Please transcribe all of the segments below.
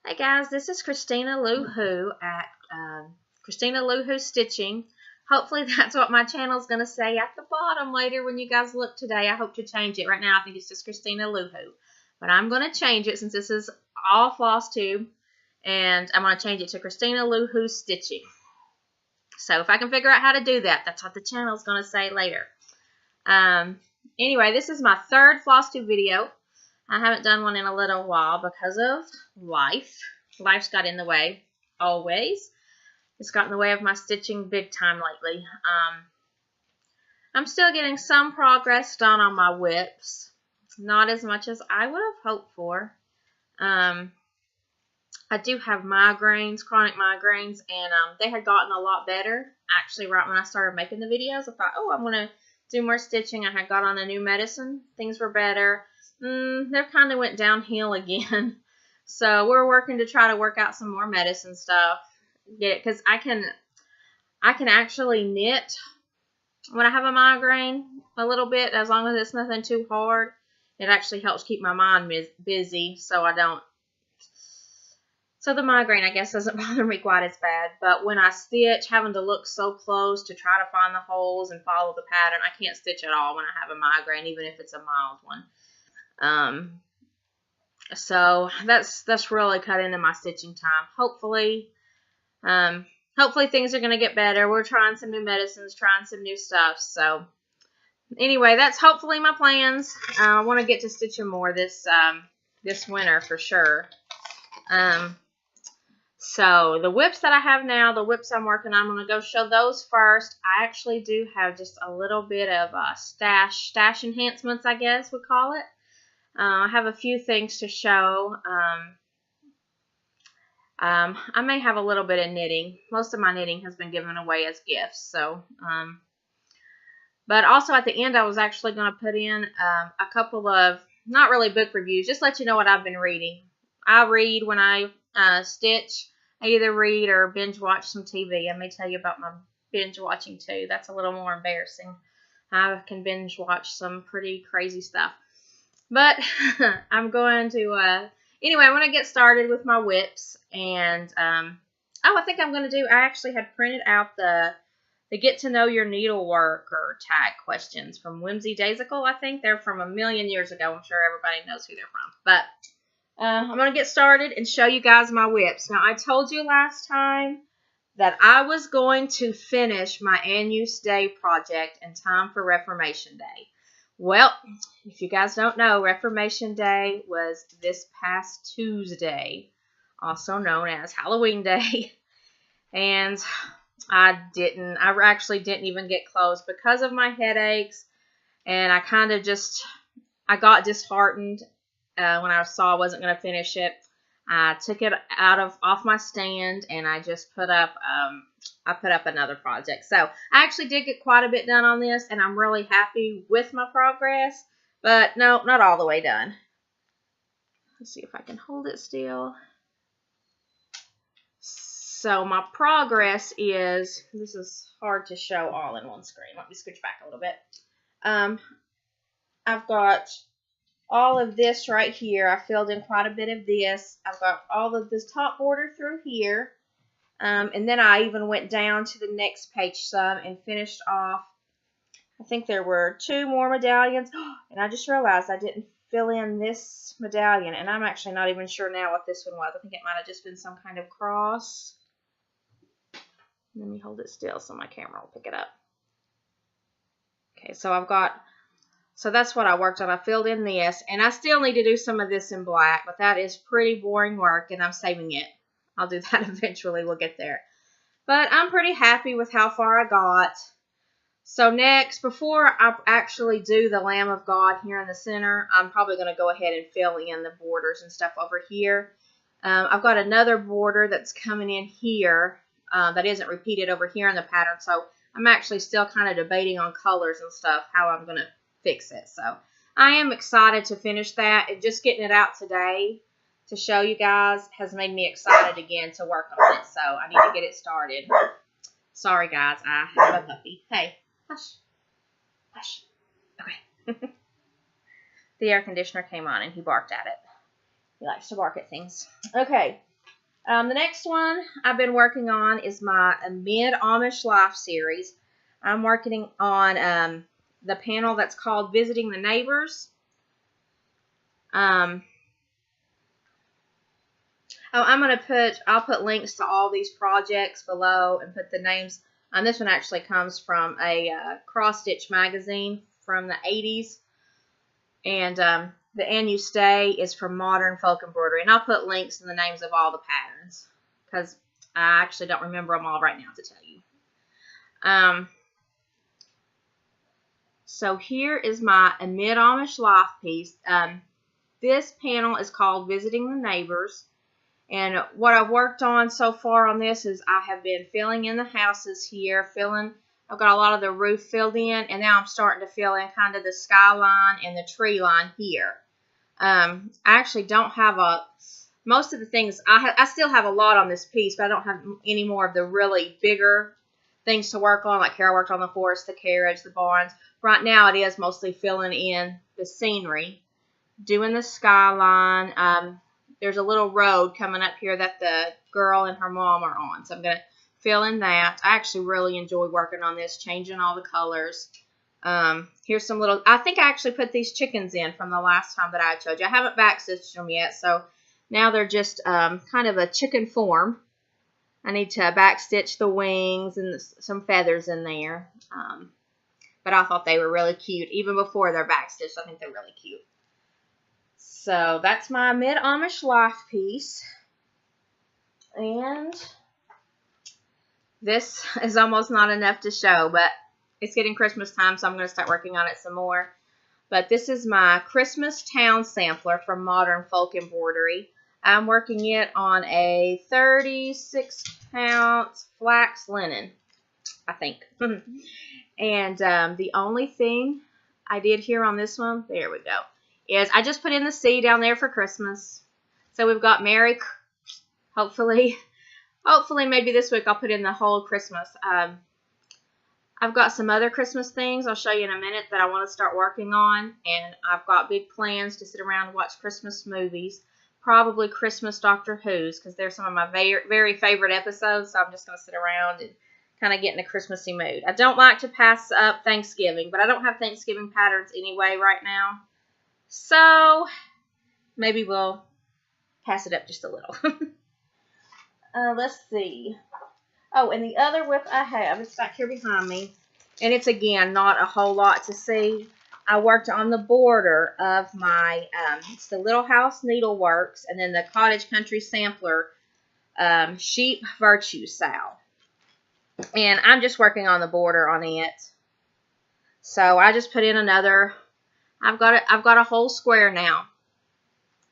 Hey guys, this is Christina Lou Who at Christina Lou Who Stitching. Hopefully that's what my channel is going to say at the bottom later when you guys look today. I hope to change it. Right now I think it's just Christina Lou Who. But I'm going to change it since this is all Flosstube. And I'm going to change it to Christina Lou Who Stitching. So if I can figure out how to do that, that's what the channel is going to say later. Anyway, this is my third Flosstube video. I haven't done one in a little while because of life. Life's got in the way, always. It's got in the way of my stitching big time lately. I'm still getting some progress done on my whips. Not as much as I would have hoped for. I do have migraines, chronic migraines, and they had gotten a lot better. Actually, right when I started making the videos, I thought, oh, I'm going to do more stitching. I had got on a new medicine. Things were better. They kind of went downhill again. So we're working to try to work out some more medicine stuff. Get it, because I can actually knit when I have a migraine a little bit, as long as it's nothing too hard. It actually helps keep my mind busy, so I don't. So the migraine, I guess, doesn't bother me quite as bad. But when I stitch, having to look so close to try to find the holes and follow the pattern, I can't stitch at all when I have a migraine, even if it's a mild one. So that's really cut into my stitching time. Hopefully things are going to get better. We're trying some new medicines, trying some new stuff. So anyway, that's hopefully my plans. I want to get to stitching more this winter for sure. So the whips that I have now, the whips I'm working on, I'm going to go show those first. I actually do have just a little bit of stash enhancements, I guess we call it. I have a few things to show. I may have a little bit of knitting. Most of my knitting has been given away as gifts. So, but also at the end, I was actually going to put in a couple of, not really book reviews, just let you know what I've been reading. I read when I stitch. I either read or binge watch some TV. I may tell you about my binge watching too. That's a little more embarrassing. I can binge watch some pretty crazy stuff. But I'm going to, anyway, I want to get started with my whips. And, I think I'm going to do, I actually had printed out the Get to Know Your Needleworker tag questions from Whimsy Daisical, I think. They're from a million years ago. I'm sure everybody knows who they're from. But I'm going to get started and show you guys my whips. Now, I told you last time that I was going to finish my Anus Day project in time for Reformation Day. Well, if you guys don't know, Reformation Day was this past Tuesday, also known as Halloween Day. And I actually didn't even get close because of my headaches. And I kind of I got disheartened when I saw I wasn't going to finish it. I took it off my stand, and I just put up another project. So I actually did get quite a bit done on this, and I'm really happy with my progress. But no, not all the way done. Let's see if I can hold it still. So my progress is, this is hard to show all in one screen. Let me scooch back a little bit. I've got all of this right here. I filled in quite a bit of this. I've got all of this top border through here. And then I even went down to the next page some and finished off. I think there were 2 more medallions. And I just realized I didn't fill in this medallion. And I'm actually not even sure now what this one was. I think it might have just been some kind of cross. Let me hold it still so my camera will pick it up. Okay, so that's what I worked on. I filled in this, and I still need to do some of this in black, but that is pretty boring work, and I'm saving it. I'll do that eventually. We'll get there. But I'm pretty happy with how far I got. So next, before I actually do the Lamb of God here in the center, I'm probably going to go ahead and fill in the borders and stuff over here. I've got another border that's coming in here that isn't repeated over here in the pattern, so I'm actually still kind of debating on colors and stuff, how I'm going to fix it. So I am excited to finish that, and just getting it out today to show you guys has made me excited again to work on it. So I need to get it started. Sorry guys, I have a puppy. Hey, hush, hush. Okay. The air conditioner came on and he barked at it. He likes to bark at things. Okay, The next one I've been working on is my Mid Amish Life series. I'm working on the panel that's called Visiting the Neighbors. I'll put links to all these projects below and put the names. This one actually comes from a cross stitch magazine from the 80s. And the And You Stay is from Modern Folk Embroidery. And I'll put links and the names of all the patterns, because I actually don't remember them all right now to tell you. So here is my Mid Amish Life piece. This panel is called Visiting the Neighbors. And what I've worked on so far on this is I have been filling in the houses here, I've got a lot of the roof filled in, and now I'm starting to fill in kind of the skyline and the tree line here. I actually don't have most of the things, I still have a lot on this piece, but I don't have any more of the really bigger things to work on, like here I worked on the horse, the carriage, the barns. Right now it is mostly filling in the scenery, doing the skyline. There's a little road coming up here that the girl and her mom are on, so I'm going to fill in that. I actually really enjoyed working on this, changing all the colors. Here's some little, I think I actually put these chickens in from the last time that I showed you. I haven't backstitched them yet, so now they're just kind of a chicken form. I need to backstitch the wings and some feathers in there. But I thought they were really cute. Even before they're backstitched, I think they're really cute. So that's my Mid Amish Life piece. And this is almost not enough to show, but it's getting Christmas time, so I'm going to start working on it some more. But this is my Christmas Town sampler from Modern Folk Embroidery. I'm working it on a 36-ounce flax linen, I think. And the only thing I did here on this one, there we go, is I just put in the C down there for Christmas. So we've got hopefully maybe this week I'll put in the whole Christmas. I've got some other Christmas things I'll show you in a minute that I want to start working on. And I've got big plans to sit around and watch Christmas movies. Probably Christmas Doctor Who's, because they're some of my very favorite episodes. So I'm just going to sit around and kind of get in a Christmassy mood. I don't like to pass up Thanksgiving, but I don't have Thanksgiving patterns anyway right now. So maybe we'll pass it up just a little. Let's see. Oh, and the other whip I have is back here behind me. And it's, again, not a whole lot to see. I worked on the border of my, it's the Little House Needleworks and then the Cottage Country Sampler Sheep Virtue Sow. And I'm just working on the border on it. So I just put in another, I've got a whole square now,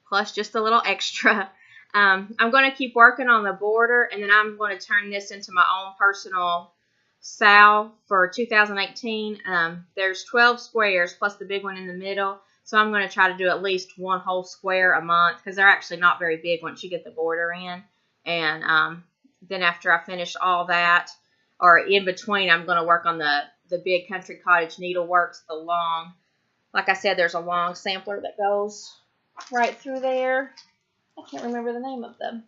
plus just a little extra. I'm going to keep working on the border, and then I'm going to turn this into my own personal sow for 2018. There's 12 squares plus the big one in the middle, so I'm going to try to do at least one whole square a month, because they're actually not very big once you get the border in. And then after I finish all that, or in between, I'm going to work on the big Country Cottage Needleworks, the long, like I said, there's a long sampler that goes right through there. I can't remember the name of them.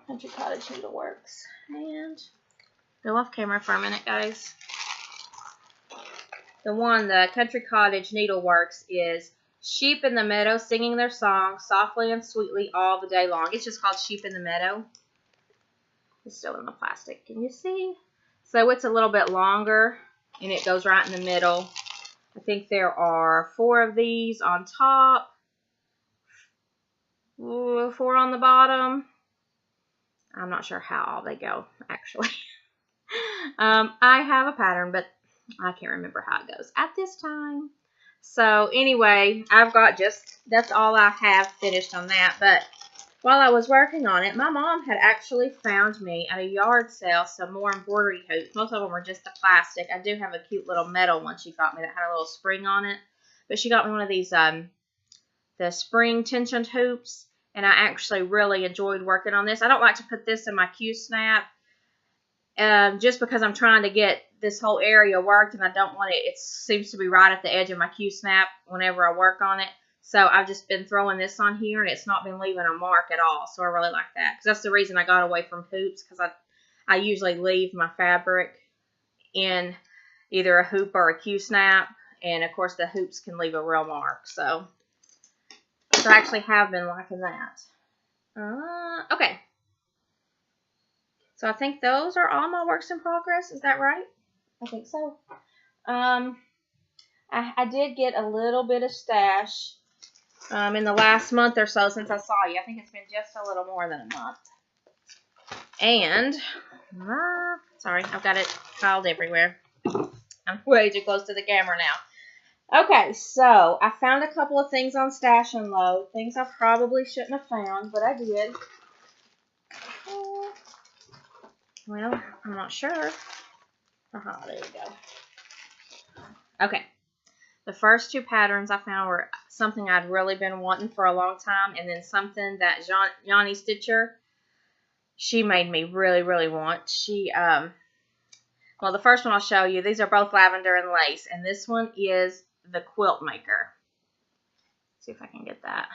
Country Cottage Needleworks. And go off camera for a minute, guys. The Country Cottage Needleworks is Sheep in the Meadow Singing Their Song Softly and Sweetly All the Day Long. It's just called Sheep in the Meadow. It's still in the plastic. Can you see? So it's a little bit longer, and it goes right in the middle. I think there are 4 of these on top. 4 on the bottom. I'm not sure how all they go, actually. I have a pattern, but I can't remember how it goes at this time. So anyway, that's all I have finished on that. But while I was working on it, my mom had actually found me at a yard sale some more embroidery hoops. Most of them were just the plastic. I do have a cute little metal one she got me that had a little spring on it. But she got me one of these, the spring tensioned hoops. And I actually really enjoyed working on this. I don't like to put this in my Q-snap just because I'm trying to get this whole area worked, and I don't want it. It seems to be right at the edge of my Q-snap whenever I work on it. So I've just been throwing this on here, and it's not been leaving a mark at all. So I really like that, because that's the reason I got away from hoops, because I usually leave my fabric in either a hoop or a Q-snap, and of course the hoops can leave a real mark. So I actually have been liking that. Okay. So I think those are all my works in progress. Is that right? I think so. I did get a little bit of stash in the last month or so since I saw you. I think it's been just a little more than a month. And, sorry, I've got it piled everywhere. I'm way too close to the camera now. Okay, so I found a couple of things on Stash and Load. Things I probably shouldn't have found, but I did. Well, I'm not sure. There you go. Okay. The first two patterns I found were something I'd really been wanting for a long time, and then something that Yanni Stitcher, she made me really, really want. She, well, the first one I'll show you, these are both lavender and lace, and this one is the Quilt Maker. Let's see if I can get that.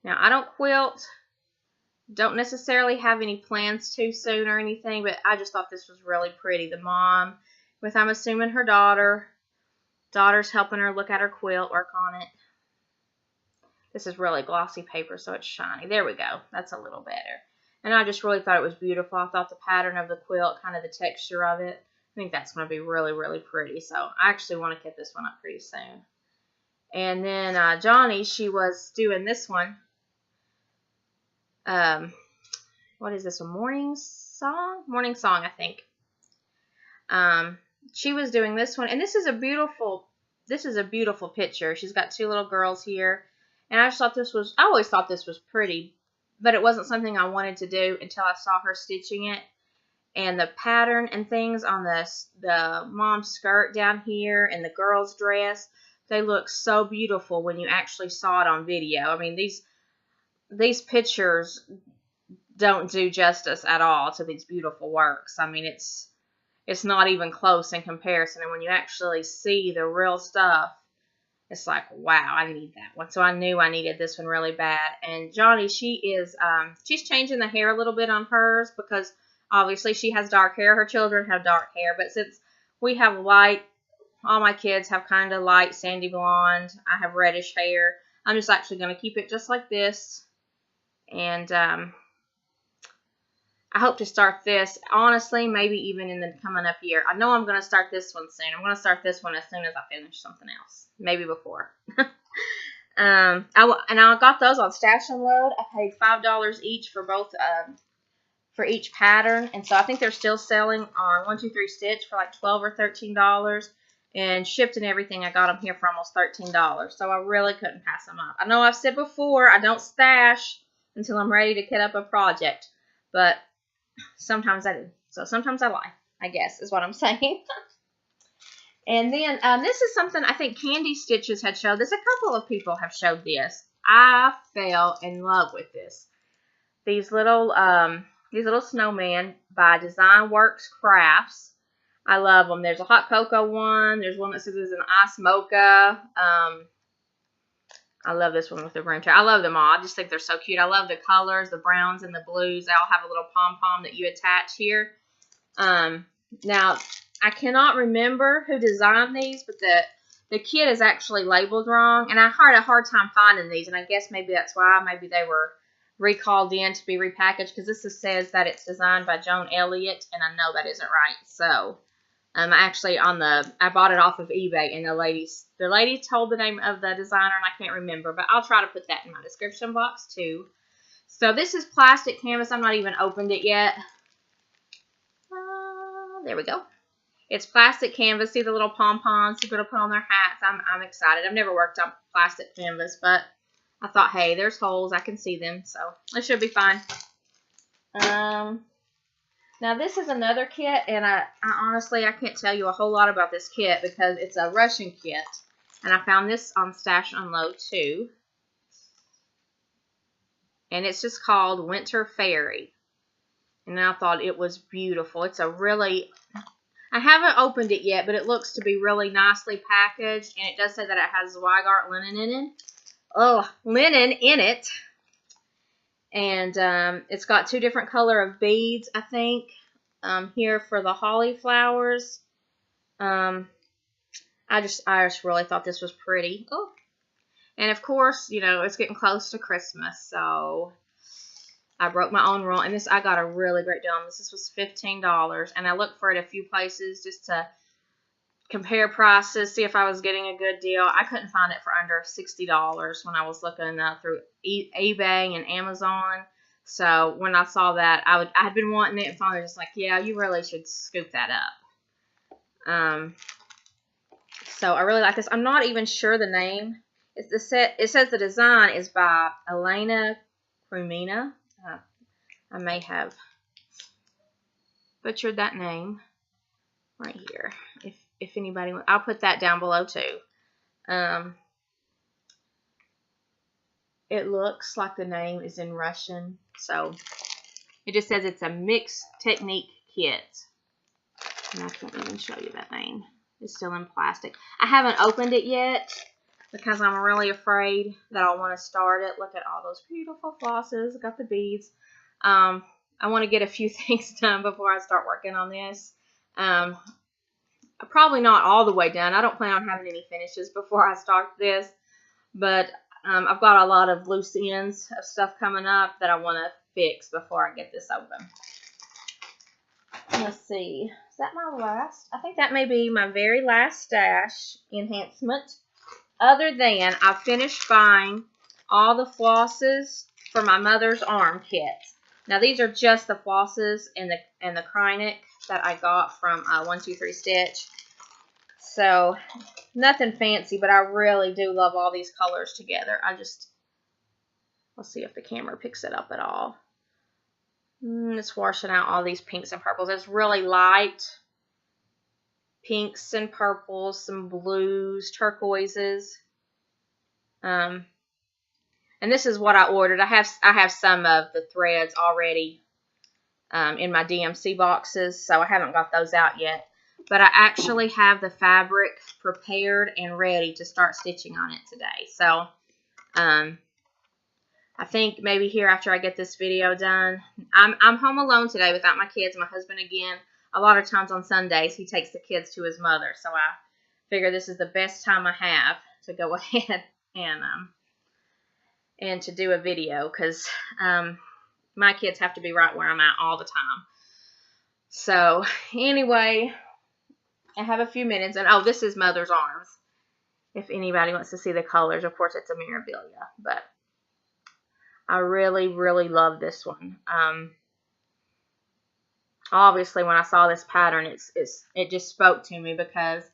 Now, I don't quilt, don't necessarily have any plans to soon or anything, but I just thought this was really pretty. The mom, with, I'm assuming, her daughter's helping her look at her quilt, work on it. This is really glossy paper, so it's shiny. There we go. That's a little better. And I just really thought it was beautiful. I thought the pattern of the quilt, kind of the texture of it, I think that's going to be really, really pretty. So I actually want to get this one up pretty soon. And then Johnny, she was doing this one. What is this, a morning song? Morning song, I think. She was doing this one, and this is a beautiful picture. She's got two little girls here, and I always thought this was pretty, but it wasn't something I wanted to do until I saw her stitching it. And the pattern and things on the mom's skirt down here and the girl's dress, they look so beautiful when you actually saw it on video. I mean, these pictures don't do justice at all to these beautiful works. I mean, it's not even close in comparison. And when you actually see the real stuff, it's like, wow, I need that one. So I knew I needed this one really bad. And Johnny, she's changing the hair a little bit on hers, because obviously she has dark hair. Her children have dark hair. But since we have light, all my kids have kind of light sandy blonde. I have reddish hair. I'm just actually going to keep it just like this. And I hope to start this, honestly, maybe even in the coming up year. I know I'm going to start this one soon. I'm going to start this one as soon as I finish something else. Maybe before. I got those on Stash and Load. I paid $5 each for both, for each pattern. And so I think they're still selling on 1-2-3 Stitch for like $12 or $13. And shipped and everything, I got them here for almost $13. So I really couldn't pass them up. I know I've said before, I don't stash until I'm ready to get up a project. But sometimes I do. So sometimes I lie, I guess, is what I'm saying. And then this is something I think Candy Stitches had showed this. A couple of people have showed this. I fell in love with this. These little snowmen by Design Works Crafts. I love them. There's a hot cocoa one. There's one that says it's an ice mocha. I love this one with the broom tail. I love them all. I just think they're so cute. I love the colors, the browns and the blues. They all have a little pom-pom that you attach here. Now, I cannot remember who designed these, but the kit is actually labeled wrong. And I had a hard time finding these, and I guess maybe that's why. Maybe they were recalled in to be repackaged, because this says that it's designed by Joan Elliott, and I know that isn't right. So, I bought it off of eBay, and the lady told the name of the designer, and I can't remember, but I'll try to put that in my description box too. So this is plastic canvas. I'm not even opened it yet. There we go. It's plastic canvas. See the little pom-poms people put on their hats. I'm excited. I've never worked on plastic canvas, but I thought, hey, there's holes. I can see them, so it should be fine. Now, this is another kit, and I honestly, I can't tell you a whole lot about this kit because it's a Russian kit, and I found this on Stash Unload too, and it's just called Winter Fairy, and I thought it was beautiful. It's a really, I haven't opened it yet, but it looks to be really nicely packaged, and it does say that it has Zweigart linen in it. Oh, linen in it. And it's got 2 different color of beads, I think, here for the holly flowers. I just really thought this was pretty. Oh, and of course, you know, it's getting close to Christmas, so I broke my own rule, and this I got a really great deal on this. This was $15, and I looked for it a few places just to compare prices, see if I was getting a good deal. I couldn't find it for under $60 when I was looking through eBay and Amazon. So when I saw that, I had been wanting it, and finally just like, yeah, you really should scoop that up. So I really like this. I'm not even sure the name. It says the design is by Elena Crumina. I may have butchered that name right here. If anybody wants, I'll put that down below too. It looks like the name is in Russian, so it just says it's a mixed technique kit. And I can't even show you that name. It's still in plastic. I haven't opened it yet because I'm really afraid that I'll want to start it. Look at all those beautiful flosses. I got the beads. I want to get a few things done before I start working on this. Probably not all the way done. I don't plan on having any finishes before I start this, but I've got a lot of loose ends of stuff coming up that I want to fix before I get this open. Let's see. Is that my last? I think that may be my very last stash enhancement. Other than I finished buying all the flosses for my mother's arm kit. Now these are just the flosses and the Krynic that I got from 123 Stitch. So nothing fancy, but I really do love all these colors together. Let's see if the camera picks it up at all. It's washing out all these pinks and purples. It's really light pinks and purples, some blues, turquoises. And this is what I ordered. I have some of the threads already in my DMC boxes, so I haven't got those out yet. But I actually have the fabric prepared and ready to start stitching on it today. So I think maybe here after I get this video done, I'm home alone today without my kids, my husband again. A lot of times on Sundays he takes the kids to his mother, so I figure this is the best time I have to go ahead and to do a video, because my kids have to be right where I'm at all the time. So anyway, I have a few minutes, and oh, this is Mother's Arms. If anybody wants to see the colors, of course it's a Mirabilia, but I really, really love this one. Obviously, when I saw this pattern, it just spoke to me because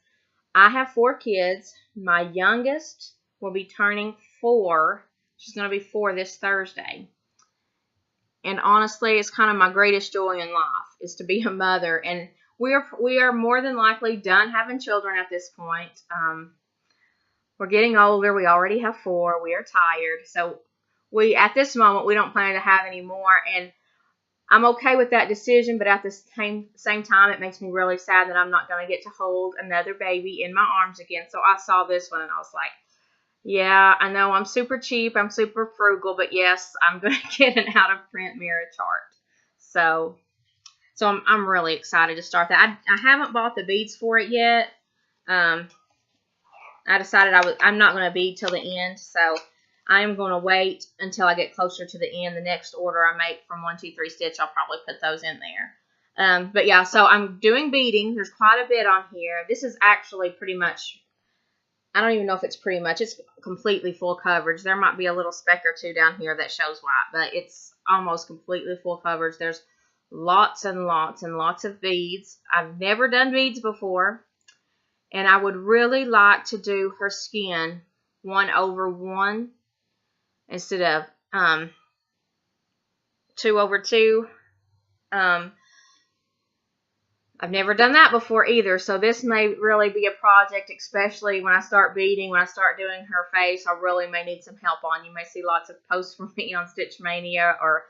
I have 4 kids. My youngest will be turning 4. She's going to be 4 this Thursday. And honestly, it's kind of my greatest joy in life is to be a mother. And we are more than likely done having children at this point. We're getting older. We already have 4. We are tired. So at this moment, we don't plan to have any more. And I'm okay with that decision, but at the same time, it makes me really sad that I'm not going to get to hold another baby in my arms again. So I saw this one and I was like, yeah, I know I'm super cheap, I'm super frugal, but yes, I'm going to get an out-of-print mirror chart. So I'm really excited to start that. I haven't bought the beads for it yet. I decided I'm not going to bead till the end, so I'm going to wait until I get closer to the end. The next order I make from 123 Stitch, I'll probably put those in there. But yeah, so I'm doing beading. There's quite a bit on here. This is actually pretty much, I don't even know if it's pretty much, it's completely full coverage. There might be a little speck or two down here that shows white, but it's almost completely full coverage. There's lots and lots and lots of beads. I've never done beads before, and I would really like to do her skin 1/1 instead of 2/2. I've never done that before either, so this may really be a project, especially when I start beading, when I start doing her face. I really may need some help on. You may see lots of posts from me on Stitch Mania or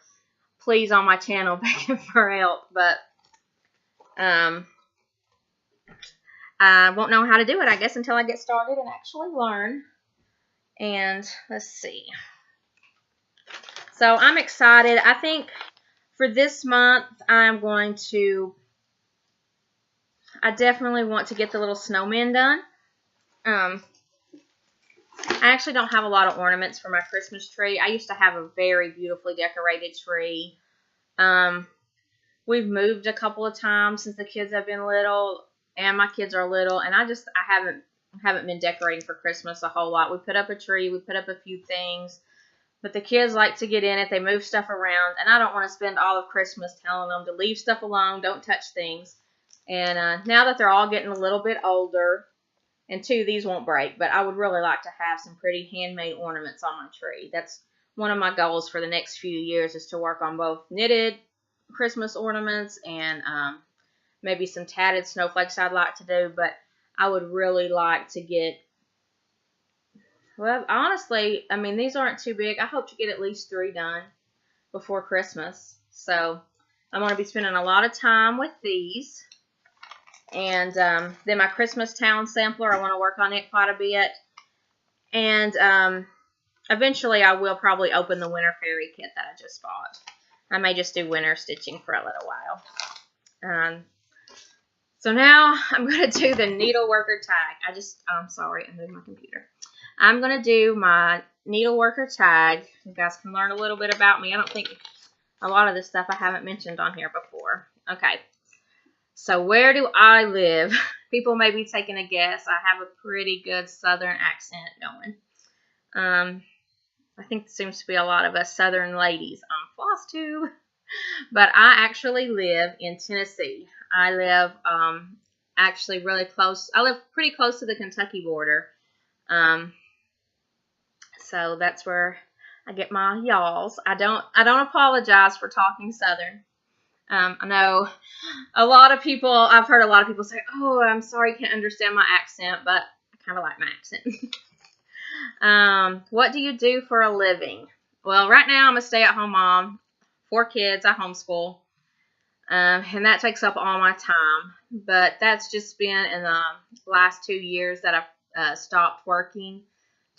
please on my channel begging for help, but I won't know how to do it, I guess, until I get started and actually learn. And let's see. So I'm excited. I think for this month, I definitely want to get the little snowman done. I actually don't have a lot of ornaments for my Christmas tree. I used to have a very beautifully decorated tree. We've moved a couple of times since the kids have been little, and my kids are little, and I haven't been decorating for Christmas a whole lot. We put up a tree, we put up a few things, but the kids like to get in it. They move stuff around, and I don't want to spend all of Christmas telling them to leave stuff alone, don't touch things. And now that they're all getting a little bit older, and two, these won't break, but I would really like to have some pretty handmade ornaments on my tree. That's one of my goals for the next few years, is to work on both knitted Christmas ornaments and maybe some tatted snowflakes I'd like to do. But I would really like to get, well, honestly, I mean, these aren't too big. I hope to get at least 3 done before Christmas. So I'm going to be spending a lot of time with these. And then my Christmas town sampler, I want to work on it quite a bit. And eventually I will probably open the winter fairy kit that I just bought. I may just do winter stitching for a little while. So now I'm going to do the needleworker tag. I'm sorry, I moved my computer. I'm going to do my needleworker tag. You guys can learn a little bit about me. I don't think a lot of this stuff I haven't mentioned on here before. Okay. So where do I live? People may be taking a guess. I have a pretty good southern accent going. I think there seems to be a lot of us southern ladies on Flosstube. But I actually live in Tennessee. I live actually really close. I live pretty close to the Kentucky border. So that's where I get my y'alls. I don't apologize for talking southern. I know a lot of people, I've heard a lot of people say, oh, I'm sorry you can't understand my accent, but I kind of like my accent. What do you do for a living? Well, right now I'm a stay-at-home mom, 4 kids, I homeschool, and that takes up all my time, but that's just been in the last 2 years that I've stopped working.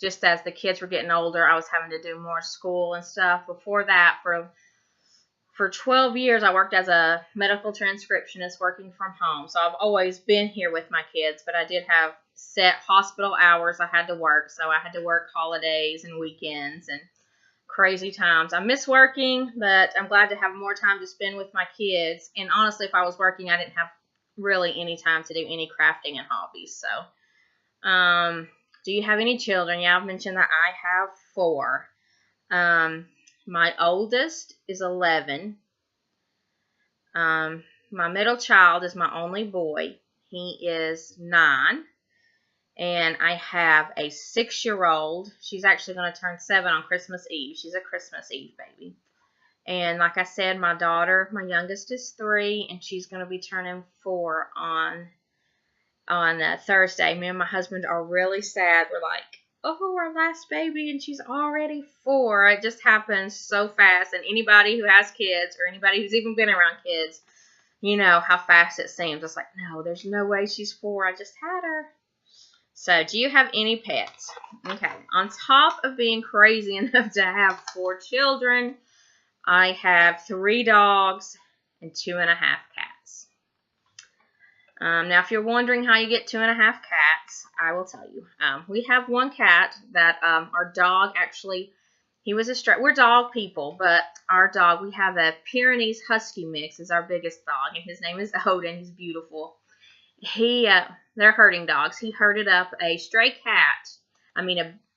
Just as the kids were getting older, I was having to do more school and stuff. Before that, for 12 years, I worked as a medical transcriptionist working from home. So I've always been here with my kids, but I did have set hospital hours I had to work. So I had to work holidays and weekends and crazy times. I miss working, but I'm glad to have more time to spend with my kids. And honestly, if I was working, I didn't have really any time to do any crafting and hobbies. So, do you have any children? Yeah, I've mentioned that I have 4. My oldest is 11. My middle child is my only boy. He is 9. And I have a 6-year-old. She's actually going to turn 7 on Christmas Eve. She's a Christmas Eve baby. And like I said, my daughter, my youngest, is 3, and she's going to be turning 4 on Thursday. Me and my husband are really sad. We're like, oh, our last baby, and she's already 4. It just happens so fast. And anybody who has kids, or anybody who's even been around kids, you know how fast it seems. It's like, no, there's no way she's 4. I just had her. So, do you have any pets? Okay, on top of being crazy enough to have 4 children, I have 3 dogs and 2.5 cats. Now, if you're wondering how you get 2.5 cats, I will tell you. We have 1 cat that our dog actually, he was a stray. We're dog people, but our dog, we have a Pyrenees Husky mix, is our biggest dog, and his name is Odin. He's beautiful. They're herding dogs. He herded up a stray cat,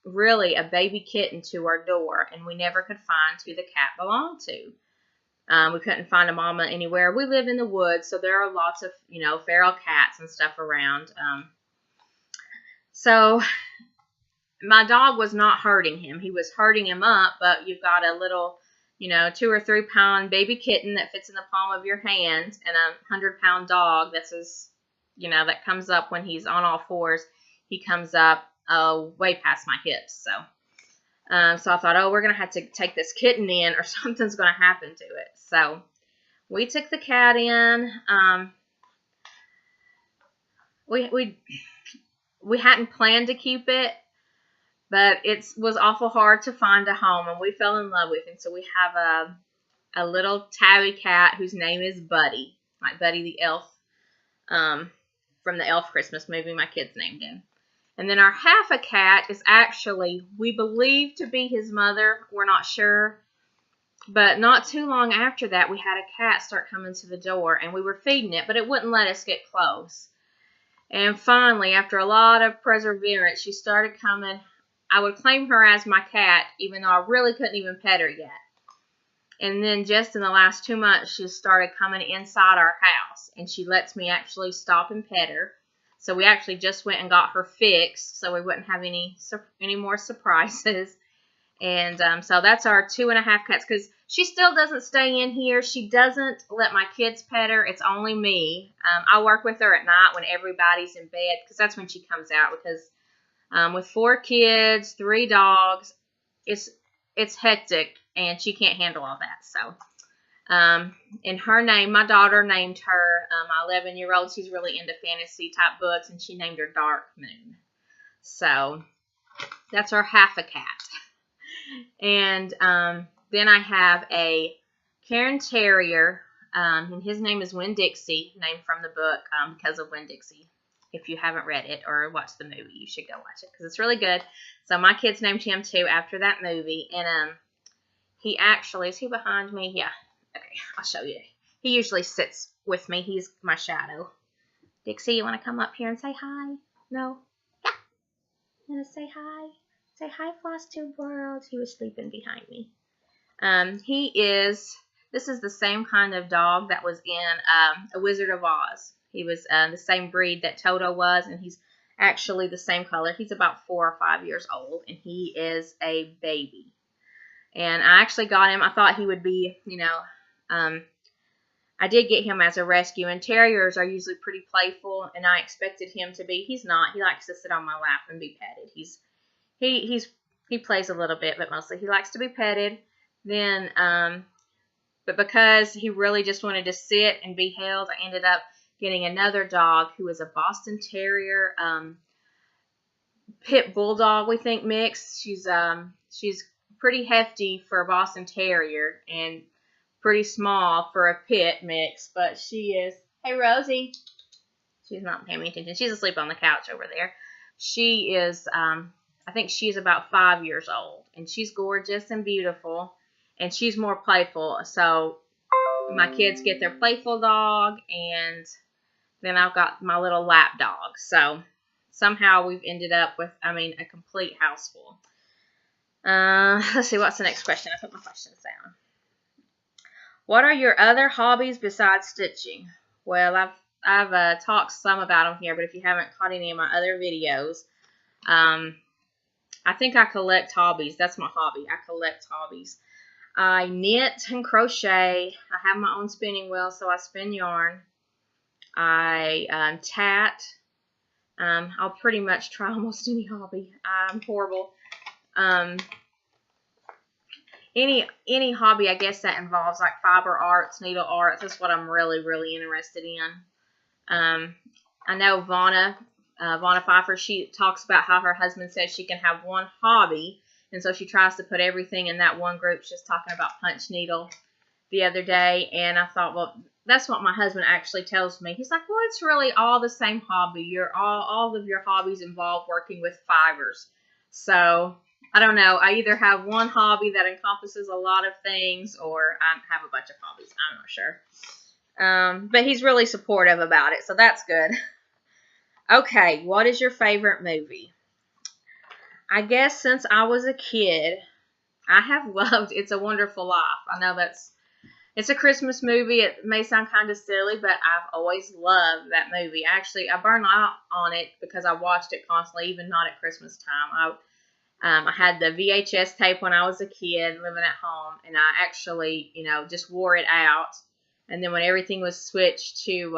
really a baby kitten, to our door, and we never could find who the cat belonged to. We couldn't find a mama anywhere. We live in the woods, so there are lots of, feral cats and stuff around. So my dog was not hurting him. He was hurting him up, but you've got a little, 2 or 3 pound baby kitten that fits in the palm of your hand, and a 100-pound dog that comes up when he's on all 4s. He comes up way past my hips. So I thought, we're going to have to take this kitten in, or something's going to happen to it. So we took the cat in. we hadn't planned to keep it, but it was awful hard to find a home, and we fell in love with him. So we have a little tabby cat whose name is Buddy, like Buddy the Elf, from the Elf Christmas movie. My kids named him. And then our half a cat is actually, we believe to be his mother. We're not sure. But not too long after that, we had a cat start coming to the door, and we were feeding it, but it wouldn't let us get close. And finally, after a lot of perseverance, she started coming. I would claim her as my cat, even though I really couldn't even pet her yet. And then just in the last 2 months, she started coming inside our house, and she lets me actually stop and pet her. So we actually just went and got her fixed, so we wouldn't have any more surprises. And so that's our 2.5 cats, because she still doesn't stay in here. She doesn't let my kids pet her. It's only me. I work with her at night when everybody's in bed, because that's when she comes out. Because with 4 kids, 3 dogs, it's hectic, and she can't handle all that. So, and her name, my daughter named her, my 11-year-old, she's really into fantasy type books, and she named her Dark Moon. So that's our half a cat. And then I have a Cairn Terrier, and his name is Winn-Dixie, named from the book because of Winn-Dixie. If you haven't read it or watched the movie, you should go watch it because it's really good. So my kids named him too after that movie. And he actually, is he behind me? Yeah. Okay, I'll show you. He usually sits with me. He's my shadow. Dixie, you want to come up here and say hi? No? Yeah. You want to say hi? Say hi, Flosstube world. He was sleeping behind me. This is the same kind of dog that was in A Wizard of Oz. He was the same breed that Toto was, and he's actually the same color. He's about 4 or 5 years old, and he is a baby. And I actually got him. I thought he would be, I did get him as a rescue, and terriers are usually pretty playful, and I expected him to be. He's not. He likes to sit on my lap and be petted. He plays a little bit, but mostly he likes to be petted. Then, but because he really just wanted to sit and be held, I ended up getting another dog who is a Boston Terrier, Pit Bulldog, we think, mix. She's pretty hefty for a Boston Terrier and pretty small for a pit mix, but she is, hey Rosie, she's not paying me attention. She's asleep on the couch over there. She is, I think she's about 5 years old, and she's gorgeous and beautiful, and she's more playful. So my kids get their playful dog, and then I've got my little lap dog. So somehow we've ended up with, a complete house full. Let's see, what's the next question? I put my questions down. What are your other hobbies besides stitching? Well, I've talked some about them here, but if you haven't caught any of my other videos, I think I collect hobbies. That's my hobby. I collect hobbies. I knit and crochet. I have my own spinning wheel, so I spin yarn. I tat. I'll pretty much try almost any hobby. I'm horrible. Any hobby, I guess, that involves like fiber arts, needle arts. That's what I'm really, really interested in. I know Vonna Pfeiffer, she talks about how her husband says she can have one hobby, and so she tries to put everything in that one group. She's talking about punch needle the other day, and I thought, well, that's what my husband actually tells me. He's like, well, it's really all the same hobby. All of your hobbies involve working with fibers. So I don't know. I either have one hobby that encompasses a lot of things, or I have a bunch of hobbies. I'm not sure. But he's really supportive about it, so that's good. Okay, what is your favorite movie? I guess since I was a kid, I have loved It's a Wonderful Life. I know it's a Christmas movie. It may sound kind of silly, but I've always loved that movie. Actually, I burned out on it because I watched it constantly, even not at Christmas time. I had the VHS tape when I was a kid living at home, and I actually, just wore it out. And then when everything was switched to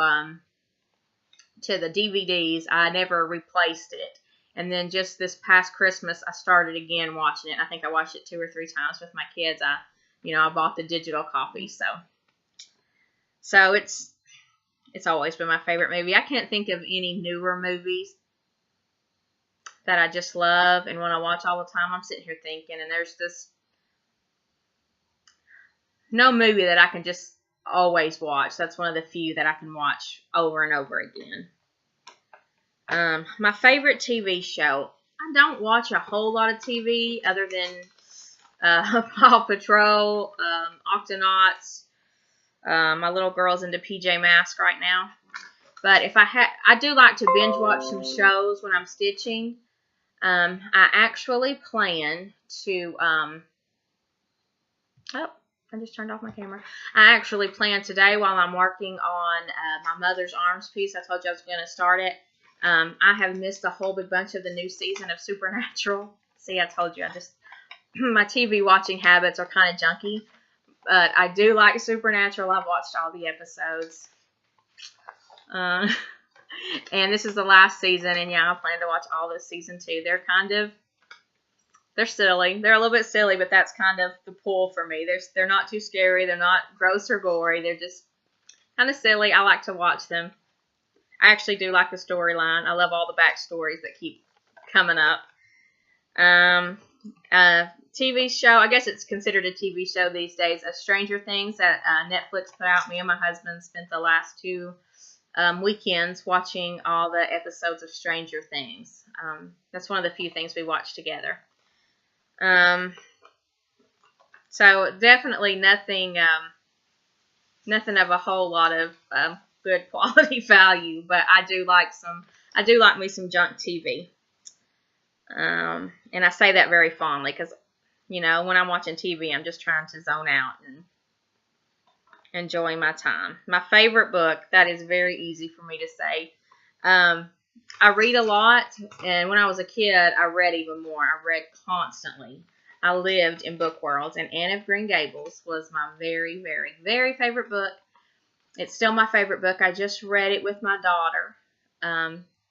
the DVDs, I never replaced it. And then just this past Christmas, I started again watching it. I think I watched it 2 or 3 times with my kids. I bought the digital copy. So It's always been my favorite movie. I can't think of any newer movies that I just love and want to watch all the time. I'm sitting here thinking, and there's this no movie that I can just always watch. That's one of the few that I can watch over and over again. My favorite TV show. I don't watch a whole lot of TV other than Paw Patrol, Octonauts. My little girl's into PJ Masks right now. But if I do like to binge watch some shows when I'm stitching. I actually plan to, oh, I just turned off my camera. I actually plan today while I'm working on my Mother's Arms piece. I told you I was going to start it. I have missed a whole big bunch of the new season of Supernatural. See, I told you, my TV watching habits are kind of junky. But I do like Supernatural. I've watched all the episodes. And this is the last season, and yeah, I plan to watch all this season 2. They're silly. They're a little bit silly, but that's kind of the pull for me. They're not too scary. They're not gross or gory. They're just kind of silly. I like to watch them. I actually do like the storyline. I love all the backstories that keep coming up. TV show, I guess it's considered a TV show these days, Stranger Things that Netflix put out. Me and my husband spent the last 2 weekends watching all the episodes of Stranger Things. That's one of the few things we watch together. So definitely nothing of a whole lot of good quality value, but I do like me some junk TV. And I say that very fondly because, you know, when I'm watching TV, I'm just trying to zone out and enjoying my time. My favorite book, that is very easy for me to say. I read a lot, and when I was a kid, I read even more. I read constantly. I lived in book worlds, and Anne of Green Gables was my very, very, very favorite book. It's still my favorite book. I just read it with my daughter.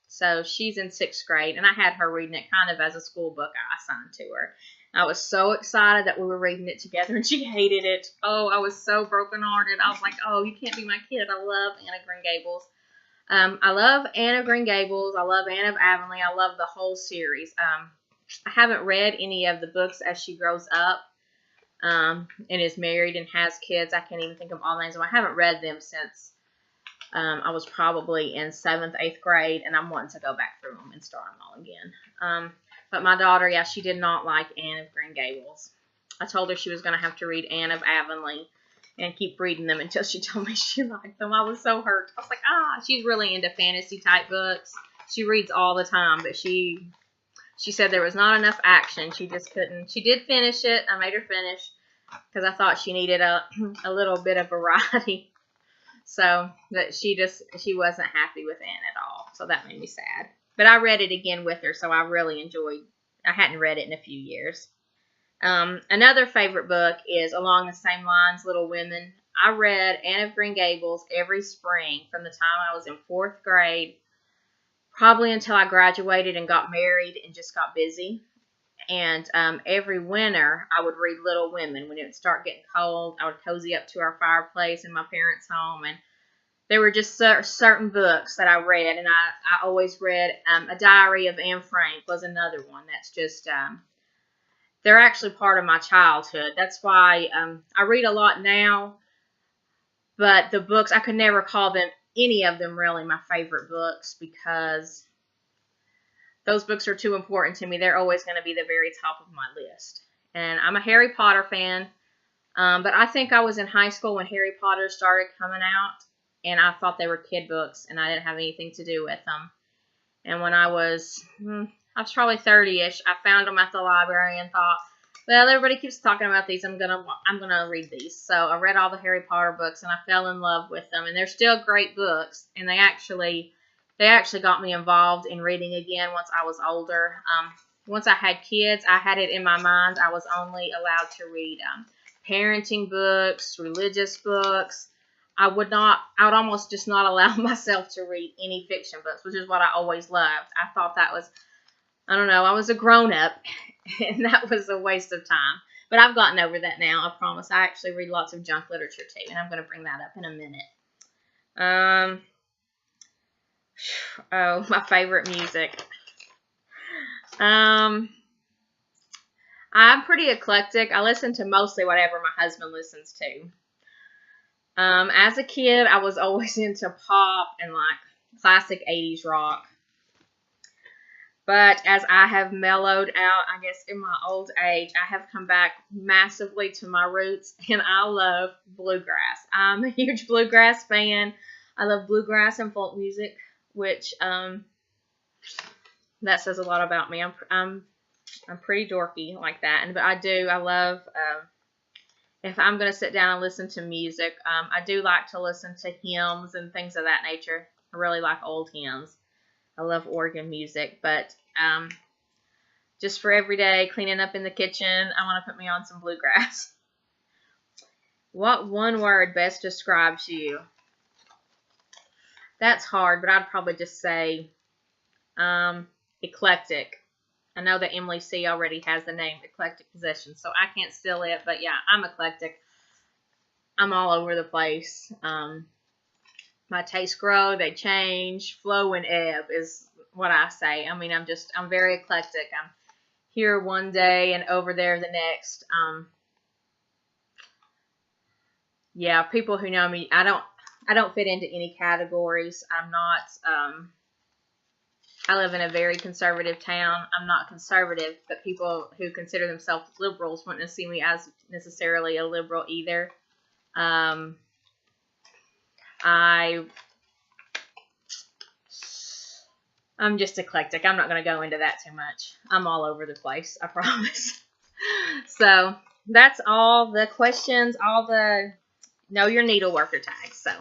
So she's in 6th grade, and I had her reading it kind of as a school book I assigned to her. I was so excited that we were reading it together, and she hated it. Oh, I was so brokenhearted. I was like, oh, you can't be my kid. I love Anne of Green Gables. I love Anne of Green Gables. I love Anne of Avonlea. I love the whole series. I haven't read any of the books as she grows up and is married and has kids. I can't even think of all names. I haven't read them since I was probably in 7th, 8th grade, and I'm wanting to go back through them and start them all again. But my daughter, yeah, she did not like Anne of Green Gables. I told her she was going to have to read Anne of Avonlea and keep reading them until she told me she liked them. I was so hurt. I was like, she's really into fantasy type books. She reads all the time, but she said there was not enough action. She just couldn't. She did finish it. I made her finish because I thought she needed a little bit of variety. So, but she wasn't happy with Anne at all. So that made me sad. But I read it again with her, so I really enjoyed. I hadn't read it in a few years. Another favorite book is along the same lines, Little Women. I read Anne of Green Gables every spring from the time I was in 4th grade, probably until I graduated and got married and just got busy. And every winter, I would read Little Women. When it would start getting cold, I would cozy up to our fireplace in my parents' home. And there were just certain books that I read. And I always read A Diary of Anne Frank was another one. That's just, they're actually part of my childhood. That's why I read a lot now. But the books, I could never call them, any of them really, my favorite books because those books are too important to me. They're always going to be the very top of my list. And I'm a Harry Potter fan. But I think I was in high school when Harry Potter started coming out. And I thought they were kid books. And I didn't have anything to do with them. And when I was probably 30-ish, I found them at the library and thought, well, everybody keeps talking about these. I'm gonna read these. So I read all the Harry Potter books and I fell in love with them. And they're still great books. And they actually got me involved in reading again once I was older. Once I had kids, I had it in my mind I was only allowed to read parenting books, religious books. I would almost just not allow myself to read any fiction books, which is what I always loved. I thought that was, I don't know, I was a grown-up, and that was a waste of time. But I've gotten over that now, I promise. I actually read lots of junk literature, too, and I'm going to bring that up in a minute. Oh, my favorite music. I'm pretty eclectic. I listen to mostly whatever my husband listens to. As a kid, I was always into pop and like classic 80s rock. But as I have mellowed out, I guess in my old age, I have come back massively to my roots, and I love bluegrass. I'm a huge bluegrass fan. I love bluegrass and folk music, which that says a lot about me. I'm pretty dorky like that, but I love. If I'm going to sit down and listen to music, I do like to listen to hymns and things of that nature. I really like old hymns. I love organ music, but just for every day, cleaning up in the kitchen, I want to put me on some bluegrass. What one word best describes you? That's hard, but I'd probably just say eclectic. I know that Emily C. already has the name Eclectic Possessions, so I can't steal it, but yeah, I'm eclectic. I'm all over the place. My tastes grow, they change, flow and ebb is what I say. I mean, I'm very eclectic. I'm here one day and over there the next. Yeah, people who know me, I don't fit into any categories. I'm not, I live in a very conservative town. I'm not conservative, but people who consider themselves liberals wouldn't see me as necessarily a liberal either. I'm just eclectic. I'm not going to go into that too much. I'm all over the place, I promise. So that's all the questions, all the know your needleworker tags. So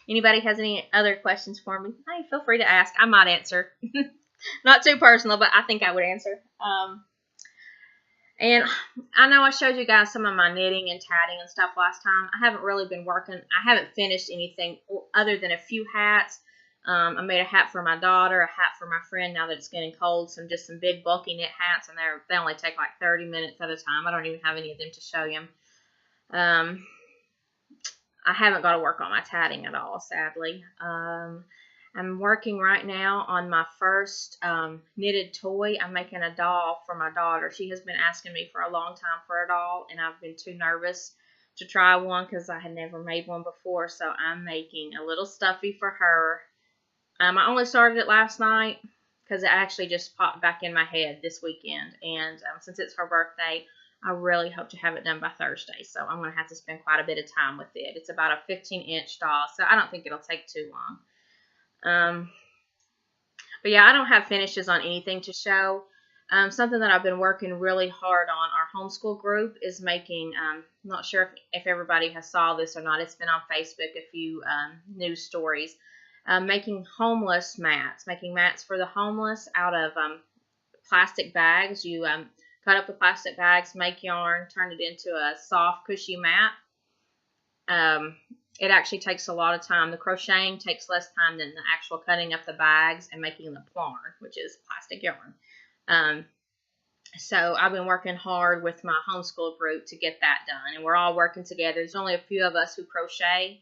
anybody has any other questions for me, hey, feel free to ask. I might answer. Not too personal, but I think I would answer. And I know I showed you guys some of my knitting and tatting and stuff last time. I haven't really been working. I haven't finished anything other than a few hats. I made a hat for my daughter, a hat for my friend now that it's getting cold, some big bulky knit hats, and they only take like 30 minutes at a time. I don't even have any of them to show you. I haven't got to work on my tatting at all, sadly. I'm working right now on my first knitted toy. I'm making a doll for my daughter. She has been asking me for a long time for a doll, and I've been too nervous to try one because I had never made one before. So I'm making a little stuffy for her. I only started it last night because it actually just popped back in my head this weekend. And since it's her birthday, I really hope to have it done by Thursday. So I'm going to have to spend quite a bit of time with it. It's about a 15-inch doll, so I don't think it'll take too long. But yeah, I don't have finishes on anything to show. Something that I've been working really hard on, our homeschool group, is making, not sure if everybody has saw this or not. It's been on Facebook, a few news stories. Making homeless mats, making mats for the homeless out of plastic bags. You cut up the plastic bags, make yarn, turn it into a soft, cushy mat. It actually takes a lot of time. The crocheting takes less time than the actual cutting up the bags and making the plarn, which is plastic yarn. So I've been working hard with my homeschool group to get that done, and we're all working together. There's only a few of us who crochet,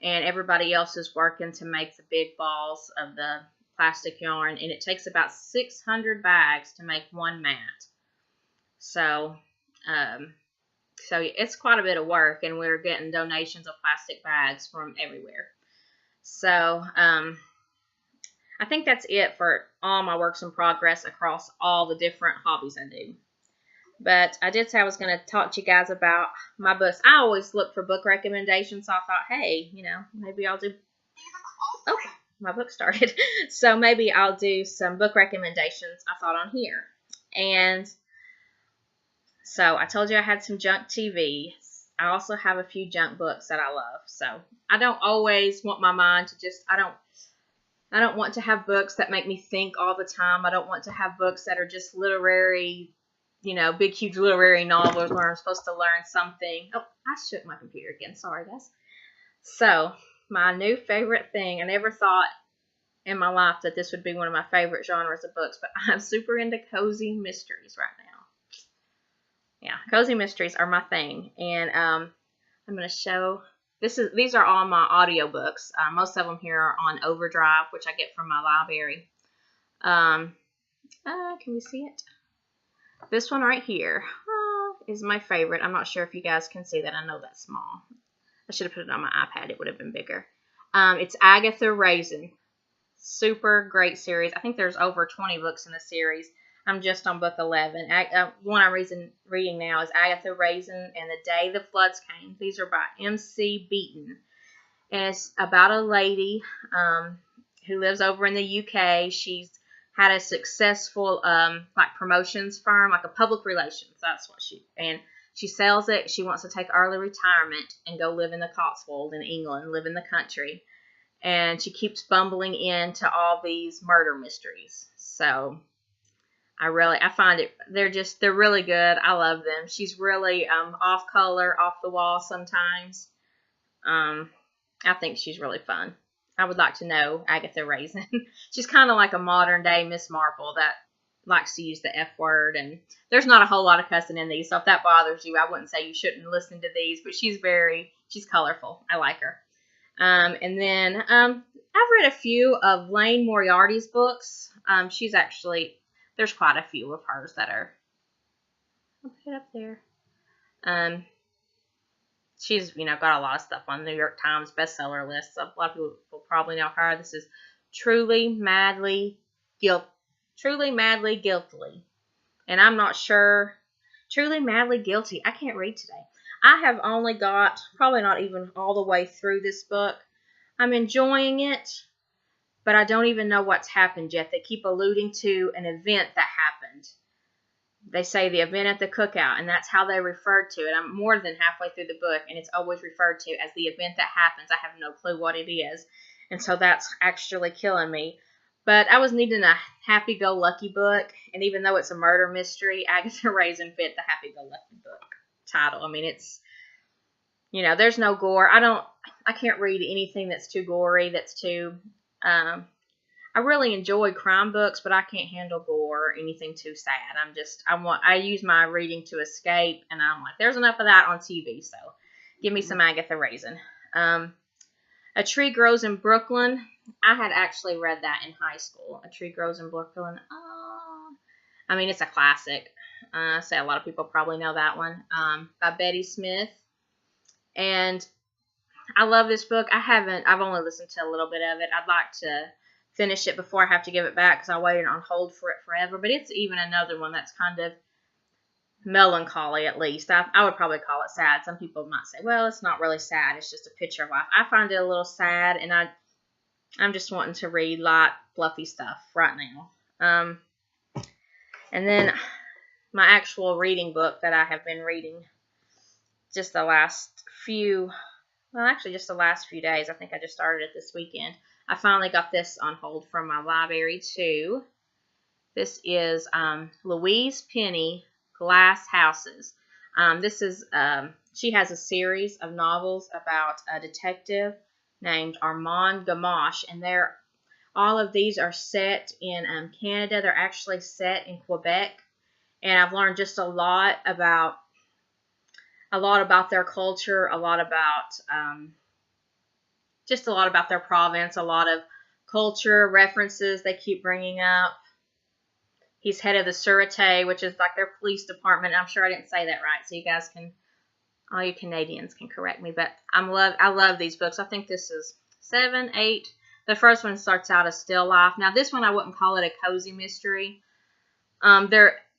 and everybody else is working to make the big balls of the plastic yarn, and it takes about 600 bags to make one mat. So it's quite a bit of work, and we're getting donations of plastic bags from everywhere. So I think that's it for all my works in progress across all the different hobbies I do. But I did say I was going to talk to you guys about my books. I always look for book recommendations, so I thought, hey, maybe I'll do... Oh, my book started. So maybe I'll do some book recommendations I thought on here. And so I told you I had some junk TV. I also have a few junk books that I love. So I don't always want my mind to just... I don't want to have books that make me think all the time. I don't want to have books that are just literary... big, huge literary novels where I'm supposed to learn something. Oh, I shook my computer again. Sorry, guys. So, my new favorite thing. I never thought in my life that this would be one of my favorite genres of books, but I'm super into cozy mysteries right now. Yeah, cozy mysteries are my thing. And I'm going to show these are all my audiobooks. Most of them here are on Overdrive, which I get from my library. Can we see it? This one right here is my favorite. I'm not sure if you guys can see that. I know that's small. I should have put it on my iPad. It would have been bigger. It's Agatha Raisin. Super great series. I think there's over 20 books in the series. I'm just on book 11. One I'm reading now is Agatha Raisin and the Day the Floods Came. These are by M.C. Beaton. And it's about a lady who lives over in the UK. She's had a successful like promotions firm, like a public relations. That's what she sells it. She wants to take early retirement and go live in the Cotswolds in England, live in the country. And she keeps bumbling into all these murder mysteries. So I find it, they're really good. I love them. She's really off color, off the wall sometimes. I think she's really fun. I would like to know Agatha Raisin. She's kind of like a modern day Miss Marple that likes to use the F word, and there's not a whole lot of cussing in these, so if that bothers you, I wouldn't say you shouldn't listen to these, but she's colorful. I like her. And then I've read a few of Lane Moriarty's books. There's quite a few of hers that are, I'll put it up there. She's, got a lot of stuff on the New York Times bestseller list. So a lot of people will probably know her. This is Truly, Madly, Guiltily. And I'm not sure. Truly, Madly, Guilty. I can't read today. I have only got, probably not even all the way through this book. I'm enjoying it, but I don't even know what's happened yet. They keep alluding to an event that happened. They say the event at the cookout, and that's how they referred to it. I'm more than halfway through the book, and it's always referred to as the event that happens. I have no clue what it is, and so that's actually killing me. But I was needing a happy-go-lucky book, and even though it's a murder mystery, Agatha Raisin fit the happy-go-lucky book title. I mean, it's, there's no gore. I can't read anything that's too gory, that's too, I really enjoy crime books, but I can't handle gore or anything too sad. I use my reading to escape, and I'm like, there's enough of that on TV, so give me some Agatha Raisin. A Tree Grows in Brooklyn. I had actually read that in high school. A Tree Grows in Brooklyn. It's a classic. I say a lot of people probably know that one. By Betty Smith. And I love this book. I've only listened to a little bit of it. I'd like to finish it before I have to give it back because I waited on hold for it forever. But it's even another one that's kind of melancholy, at least. I would probably call it sad. Some people might say, well, it's not really sad. It's just a picture of life. I find it a little sad, and I'm just wanting to read light, fluffy stuff right now. And then my actual reading book that I have been reading just the last few days. I think I just started it this weekend. I finally got this on hold from my library too. This is Louise Penny, Glass Houses. She has a series of novels about a detective named Armand Gamache, and all of these are set in Canada. They're actually set in Quebec, and I've learned just a lot about their culture, a lot about their province, a lot of culture references they keep bringing up. He's head of the Sûreté, which is like their police department. I'm sure I didn't say that right, so you guys all you Canadians can correct me. But I love these books. I think this is 7, 8. The first one starts out as Still Life. Now this one I wouldn't call it a cozy mystery.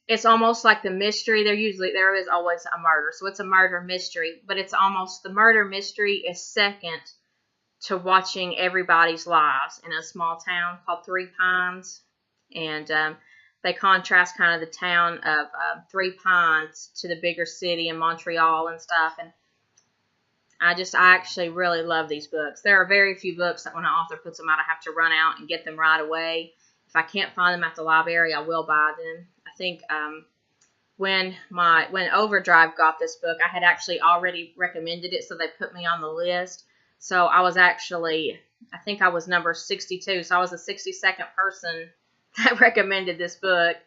It's almost like the mystery. There is always a murder, so it's a murder mystery. But it's almost the murder mystery is second to watching everybody's lives in a small town called Three Pines, and they contrast kind of the town of Three Pines to the bigger city in Montreal and stuff. And I actually really love these books. There are very few books that when an author puts them out, I have to run out and get them right away. If I can't find them at the library, I will buy them. I think when Overdrive got this book, I had actually already recommended it, so they put me on the list. So I think I was number 62, so I was the 62nd person that recommended this book.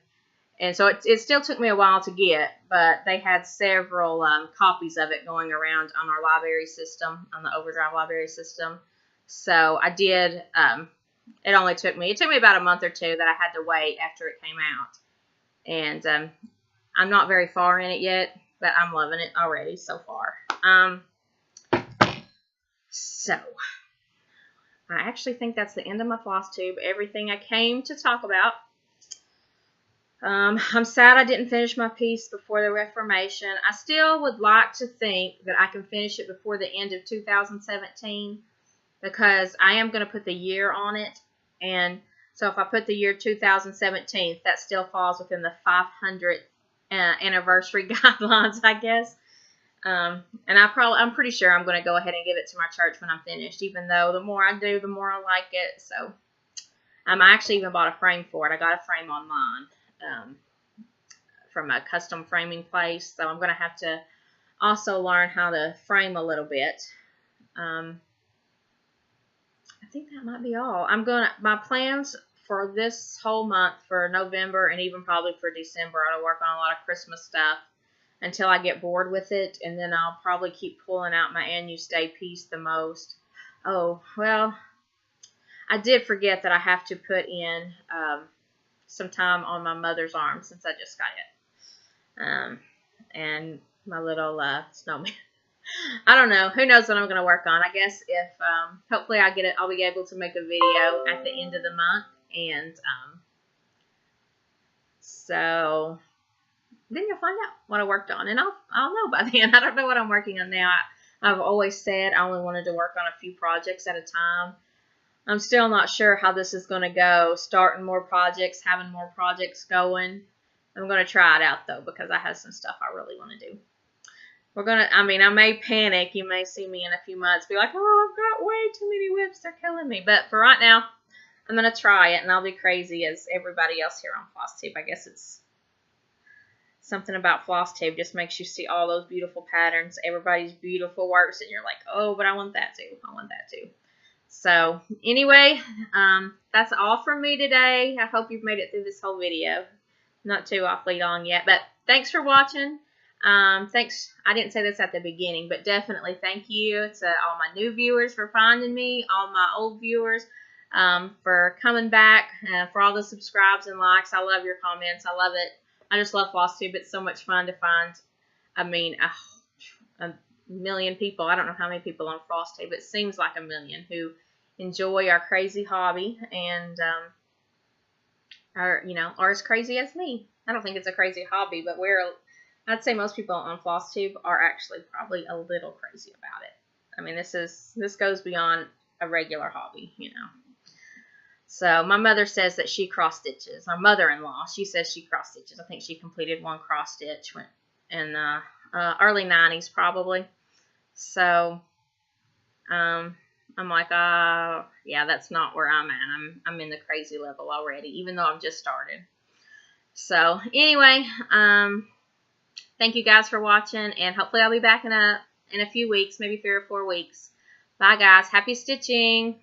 And so it still took me a while to get, but they had several copies of it going around on our library system, on the Overdrive library system. So I did, it took me about a month or two that I had to wait after it came out. And I'm not very far in it yet, but I'm loving it already so far. So I actually think that's the end of my Flosstube, everything I came to talk about. I'm sad I didn't finish my piece before the Reformation. I still would like to think that I can finish it before the end of 2017 because I am going to put the year on it. And so if I put the year 2017, that still falls within the 500th anniversary guidelines, I guess. And I'm pretty sure I'm going to go ahead and give it to my church when I'm finished, even though the more I do, the more I like it. So I actually even bought a frame for it. I got a frame online. From a custom framing place, so I'm going to have to also learn how to frame a little bit. I think that might be all. My plans for this whole month, for November and even probably for December, are to work on a lot of Christmas stuff until I get bored with it, and then I'll probably keep pulling out my And You Stay piece the most. Oh, well, I did forget that I have to put in some time on my mother's arm since I just got it. And my little snowman. I don't know. Who knows what I'm going to work on. I guess if hopefully I'll be able to make a video at the end of the month. And so then you'll find out what I worked on. And I'll know by then. I don't know what I'm working on now. I've always said I only wanted to work on a few projects at a time. I'm still not sure how this is going to go, starting more projects, having more projects going. I'm going to try it out, though, because I have some stuff I really want to do. I may panic. You may see me in a few months be like, oh, I've got way too many whips. They're killing me. But for right now, I'm going to try it, and I'll be crazy as everybody else here on Flosstube. I guess it's something about Flosstube just makes you see all those beautiful patterns, everybody's beautiful works, and you're like, oh, but I want that too. I want that too. So anyway, that's all from me today. I hope you've made it through this whole video. Not too awfully long yet, but thanks for watching. Thanks. I didn't say this at the beginning, but definitely thank you to all my new viewers for finding me, all my old viewers for coming back, for all the subscribes and likes. I love your comments. I love it. I just love Flosstube. It's so much fun to find, a million people. I don't know how many people on Flosstube. It seems like a million who enjoy our crazy hobby and are as crazy as me. I don't think it's a crazy hobby, but I'd say most people on Flosstube are actually probably a little crazy about it. I mean, this goes beyond a regular hobby, So my mother says that she cross stitches. My mother-in-law, she says she cross stitches. I think she completed one cross stitch in early 90s probably. So I'm like, yeah, that's not where I'm at. I'm in the crazy level already, even though I've just started. So anyway, thank you guys for watching, and hopefully I'll be back in a few weeks, maybe 3 or 4 weeks. Bye guys. Happy stitching.